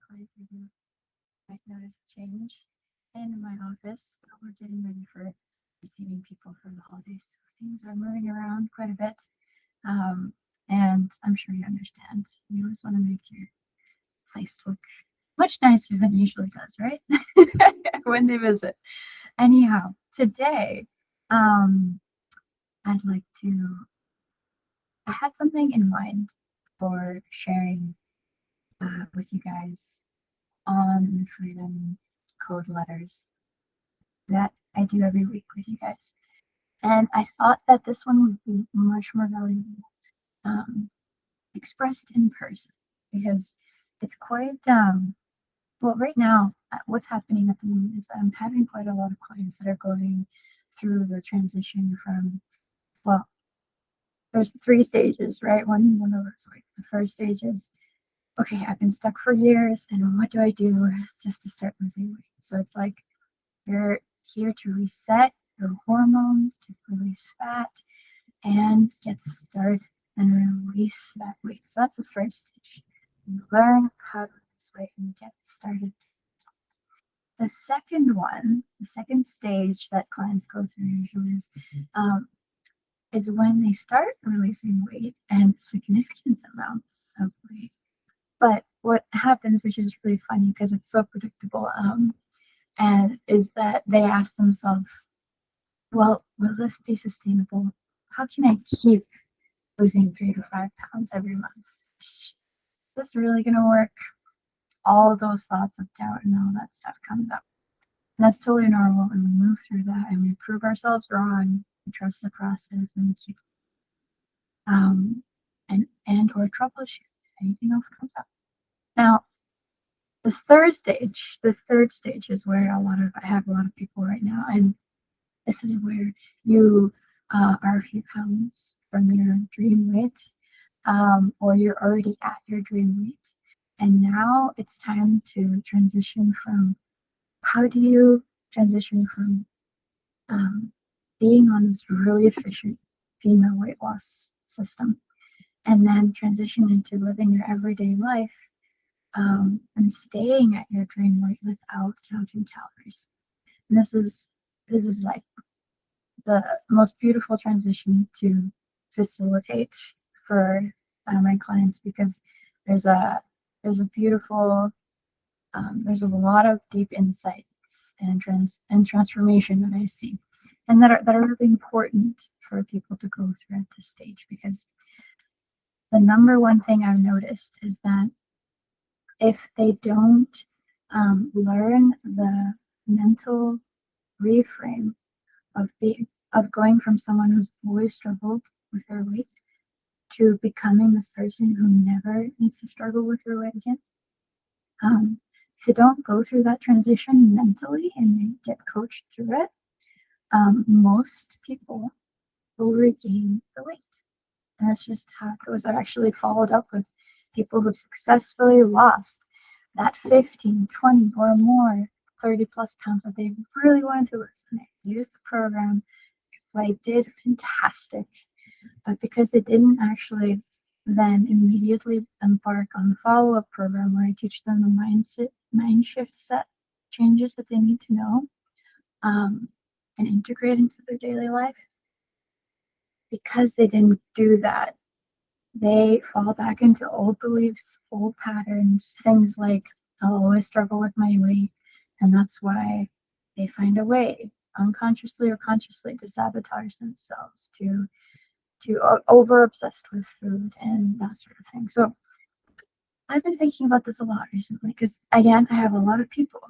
clients I do might notice change in my office, but we're getting ready for receiving people for the holidays. So things are moving around quite a bit. Um, and I'm sure you understand. You always want to make your place look much nicer than it usually does, right? When they visit. Anyhow, today, um, I'd like to, I had something in mind for sharing with you guys on Freedom Code Letters that I do every week with you guys. And I thought that this one would be much more valuable um, expressed in person because it's quite, well, right now, what's happening at the moment is I'm having quite a lot of clients that are going through the transition from, well, there's three stages, right? One of those, like the first stage is, okay, I've been stuck for years, and what do I do just to start losing weight? So it's like you're here to reset your hormones, to release fat, and get started and release that weight. So that's the first stage. You learn how to lose weight and get started. The second one, the second stage that clients go through usually is when they start releasing weight and significant amounts of weight. But what happens, which is really funny because it's so predictable, and is that they ask themselves, well, will this be sustainable? How can I keep losing 3 to 5 pounds every month? Is this really going to work? All of those thoughts of doubt and all that stuff comes up. And that's totally normal. And we move through that and we prove ourselves wrong. We trust the process and we keep and or troubleshoot if anything else comes up. Now, this third stage is where I have a lot of people right now, and this is where you are a few pounds from your dream weight, or you're already at your dream weight. And now it's time to transition from, how do you transition from being on this really efficient female weight loss system and then transition into living your everyday life and staying at your dream weight without counting calories. And this is like the most beautiful transition to facilitate for my clients because there's a beautiful there's a lot of deep insights and transformation that I see, and that are really important for people to go through at this stage, because the number one thing I've noticed is that if they don't learn the mental reframe of going from someone who's always struggled with their weight to becoming this person who never needs to struggle with their weight again. If you don't go through that transition mentally and get coached through it, most people will regain the weight. And that's just how it goes. I've actually followed up with people who've successfully lost that 15, 20 or more 30 plus pounds that they really wanted to lose. And they used the program. They did fantastic. But because they didn't actually then immediately embark on the follow-up program where I teach them the mind shift set changes that they need to know and integrate into their daily life, because they didn't do that, they fall back into old beliefs, old patterns, things like, I'll always struggle with my weight, and that's why they find a way, unconsciously or consciously, to sabotage themselves, to over obsessed with food and that sort of thing. So I've been thinking about this a lot recently because, again, I have a lot of people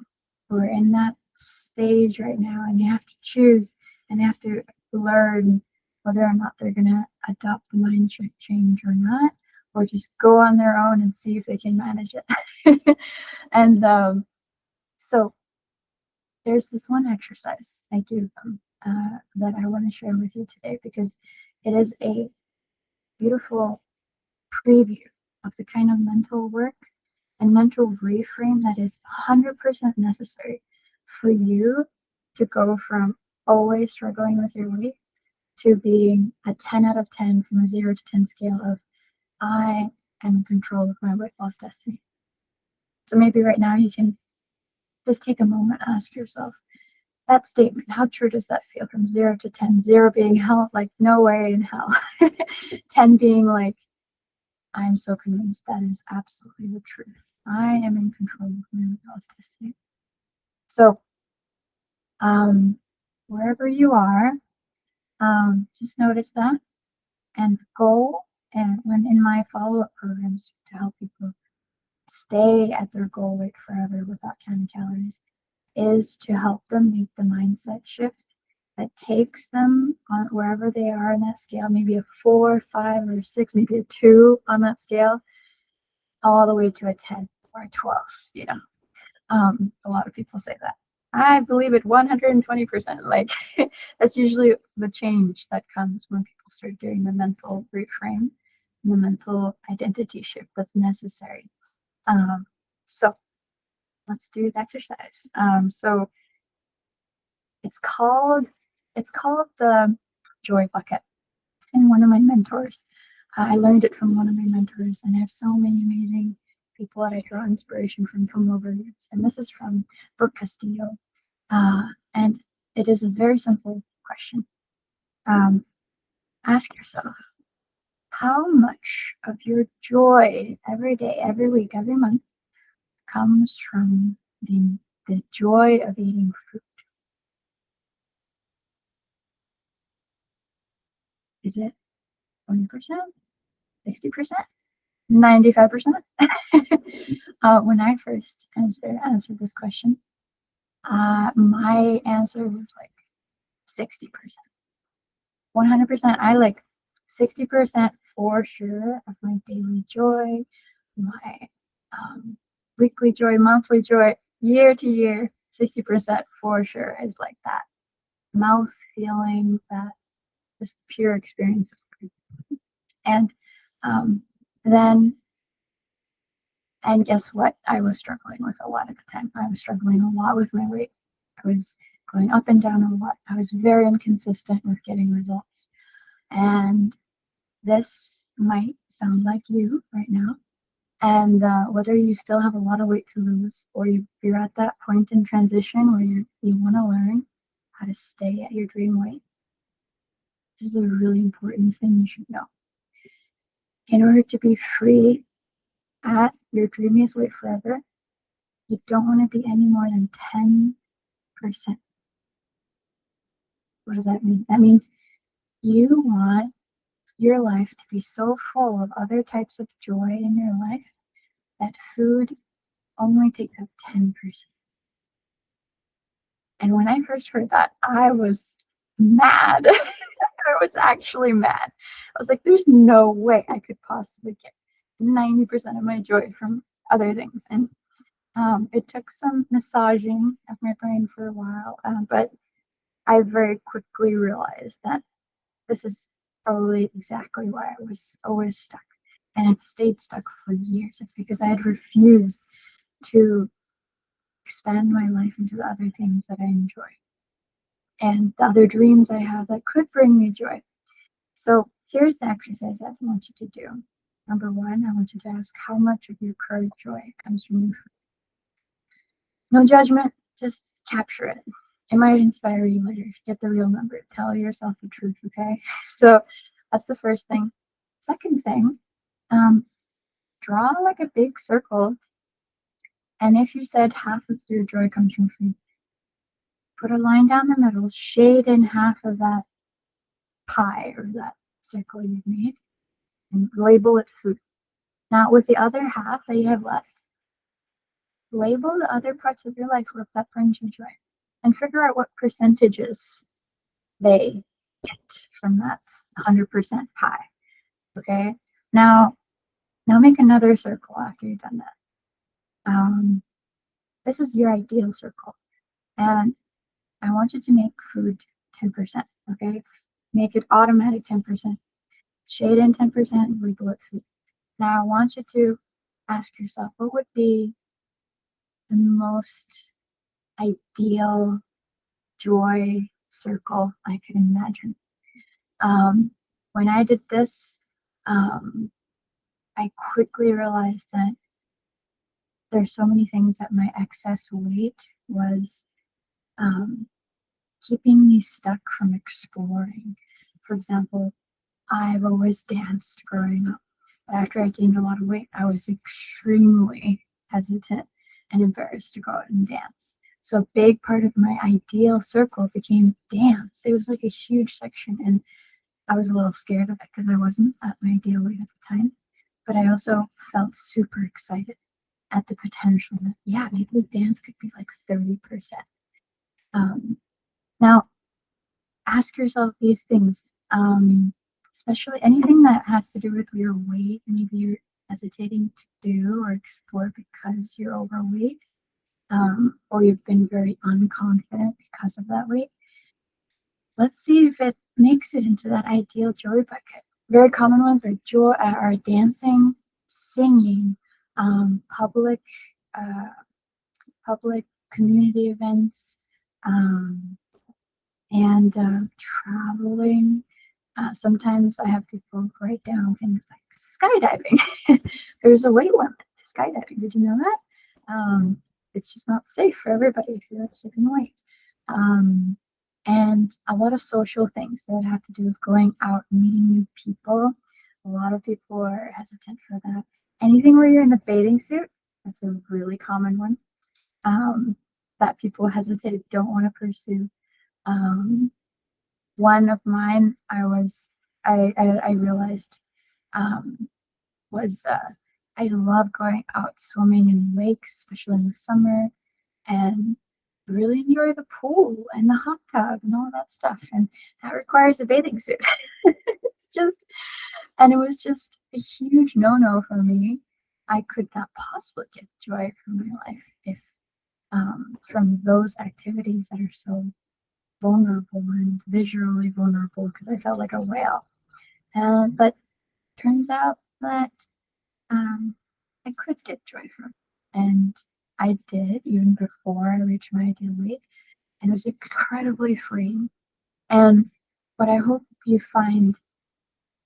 who are in that stage right now, and they have to choose and they have to learn whether or not they're going to adopt the mind change or not, or just go on their own and see if they can manage it. And so there's this one exercise I give them that I want to share with you today, because it is a beautiful preview of the kind of mental work and mental reframe that is 100% necessary for you to go from always struggling with your weight to being a 10 out of 10 from a 0 to 10 scale of, I am in control of my weight loss destiny. So maybe right now you can just take a moment, ask yourself that statement, how true does that feel from 0 to 10? 0 being hell, like no way in hell. 10 being like, I'm so convinced that is absolutely the truth. I am in control of my reality destiny. So, wherever you are, just notice that and go. And when in my follow-up programs to help people stay at their goal weight forever without counting calories, is to help them make the mindset shift that takes them on wherever they are on that scale, maybe a 4, 5, or 6, maybe a 2 on that scale, all the way to a 10 or a 12. You know, a lot of people say that. I believe it 120%. Like that's usually the change that comes when people start doing the mental reframe, the mental identity shift that's necessary. So let's do the exercise. So it's called the joy bucket. And one of my mentors, I learned it from one of my mentors, and I have so many amazing people that I draw inspiration from over the years. And this is from Brooke Castillo. And it is a very simple question. Ask yourself, how much of your joy every day, every week, every month comes from the joy of eating food? Is it 20%, 60%, 95%? When I first answered this question, my answer was like 60%. 100%. I like 60% for sure of my daily joy, my weekly joy, monthly joy, year to year. 60% for sure is like that mouth feeling, that just pure experience of food. And then, and guess what? I was struggling with a lot at the time. I was struggling a lot with my weight. I was going up and down a lot. I was very inconsistent with getting results. And this might sound like you right now. And whether you still have a lot of weight to lose or you're at that point in transition where you want to learn how to stay at your dream weight, this is a really important thing you should know. In order to be free at your dreamiest weight forever, you don't want to be any more than 10%. What does that mean? That means you want your life to be so full of other types of joy in your life that food only takes up 10%. And when I first heard that, I was mad. I was actually mad. I was like, there's no way I could possibly get 90% of my joy from other things. And it took some massaging of my brain for a while, but I very quickly realized that this is probably exactly why I was always stuck. And it stayed stuck for years. It's because I had refused to expand my life into the other things that I enjoy and the other dreams I have that could bring me joy. So here's the exercise that I want you to do. Number one, I want you to ask how much of your current joy comes from your food. No judgment, just capture it. It might inspire you later. Get the real number. Tell yourself the truth, okay? So that's the first thing. Second thing, draw like a big circle. And if you said half of your joy comes from food, put a line down the middle, shade in half of that pie or that circle you've made, and label it food. Now, with the other half that you have left, label the other parts of your life where that brings you joy and figure out what percentages they get from that 100% pie. Okay? Now make another circle after you've done that. This is your ideal circle. And I want you to make food 10%. Okay? Make it automatic 10%. Shade in 10%, label it food. Now I want you to ask yourself, what would be the most ideal joy circle I could imagine? When I did this, I quickly realized that there's so many things that my excess weight was keeping me stuck from exploring. For example, I've always danced growing up, but after I gained a lot of weight, I was extremely hesitant and embarrassed to go out and dance. So a big part of my ideal circle became dance. It was like a huge section, and I was a little scared of it because I wasn't at my ideal weight at the time. But I also felt super excited at the potential that, yeah, maybe dance could be like 30%. Um, Now, ask yourself these things, especially anything that has to do with your weight. Maybe you're hesitating to do or explore because you're overweight, or you've been very unconfident because of that weight. Let's see if it makes it into that ideal joy bucket. Very common ones are joy, are dancing, singing, public, uh, public community events, um, and traveling. Sometimes I have people write down things like skydiving. There's a weight limit to skydiving. Did you know that? It's just not safe for everybody if you're shipping weight. And a lot of social things that have to do with going out and meeting new people. A lot of people are hesitant for that. Anything where you're in a bathing suit, that's a really common one, that people hesitate, don't want to pursue. One of mine, I realized, was I love going out swimming in lakes, especially in the summer, and really enjoy the pool and the hot tub and all that stuff. And that requires a bathing suit. It's just, and it was just a huge no-no for me. I could not possibly get joy from my life if from those activities that are so vulnerable and visually vulnerable, because I felt like a whale. But turns out that I could get joy from it. And I did even before I reached my ideal weight. And it was incredibly freeing. And what I hope you find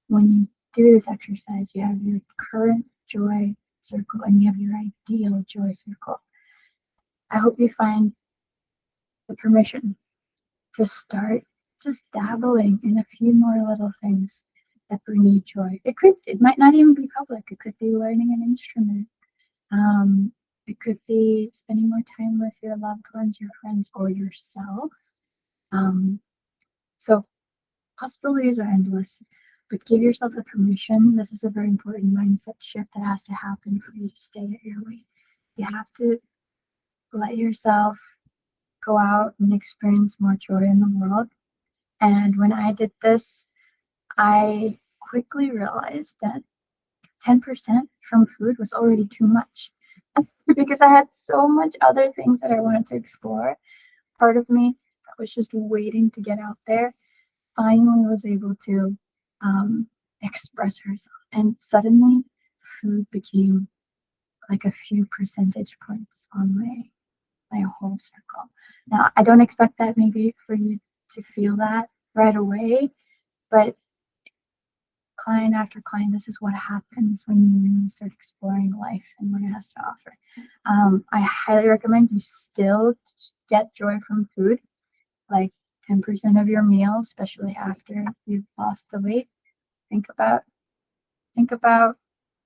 when you do this exercise, you have your current joy circle and you have your ideal joy circle. I hope you find the permission to start just dabbling in a few more little things that bring you joy. It might not even be public. It could be learning an instrument. It could be spending more time with your loved ones, your friends, or yourself. So possibilities are endless, but give yourself the permission. This is a very important mindset shift that has to happen for you to stay at your weight. You have to let yourself go out and experience more joy in the world. And when I did this, I quickly realized that 10% from food was already too much because I had so much other things that I wanted to explore. Part of me that was just waiting to get out there finally was able to express herself. And suddenly, food became like a few percentage points on my whole circle. Now, I don't expect that maybe for you to feel that right away, but client after client, this is what happens when you really start exploring life and what it has to offer. I highly recommend you still get joy from food, like 10% of your meal, especially after you've lost the weight. Think about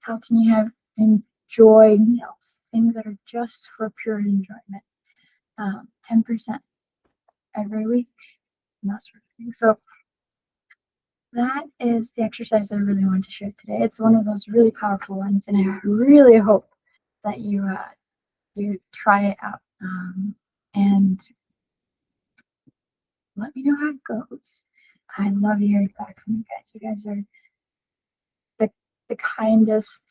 how can you have enjoy meals, things that are just for pure enjoyment. 10% every week, and that sort of thing. So that is the exercise I really want to share today. It's one of those really powerful ones, and I really hope that you try it out and let me know how it goes. I love hearing back from you guys. You guys are the kindest,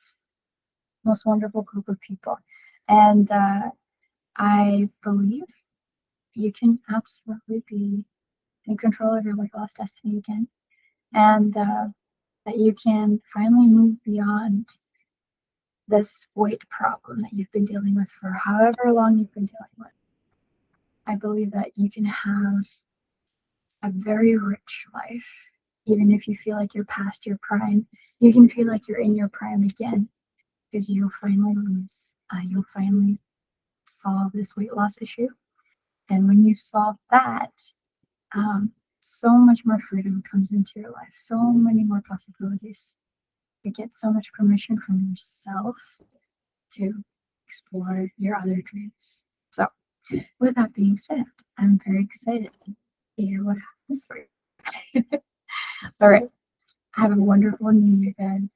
most wonderful group of people, and I believe you can absolutely be in control of your weight loss destiny again, and that you can finally move beyond this weight problem that you've been dealing with for however long you've been dealing with. I believe that you can have a very rich life, even if you feel like you're past your prime. You can feel like you're in your prime again because you'll finally lose you'll finally solve this weight loss issue. And when you solve that, so much more freedom comes into your life, so many more possibilities. You get so much permission from yourself to explore your other dreams. So, with that being said, I'm very excited to hear what happens for you. All right. Have a wonderful new year, guys.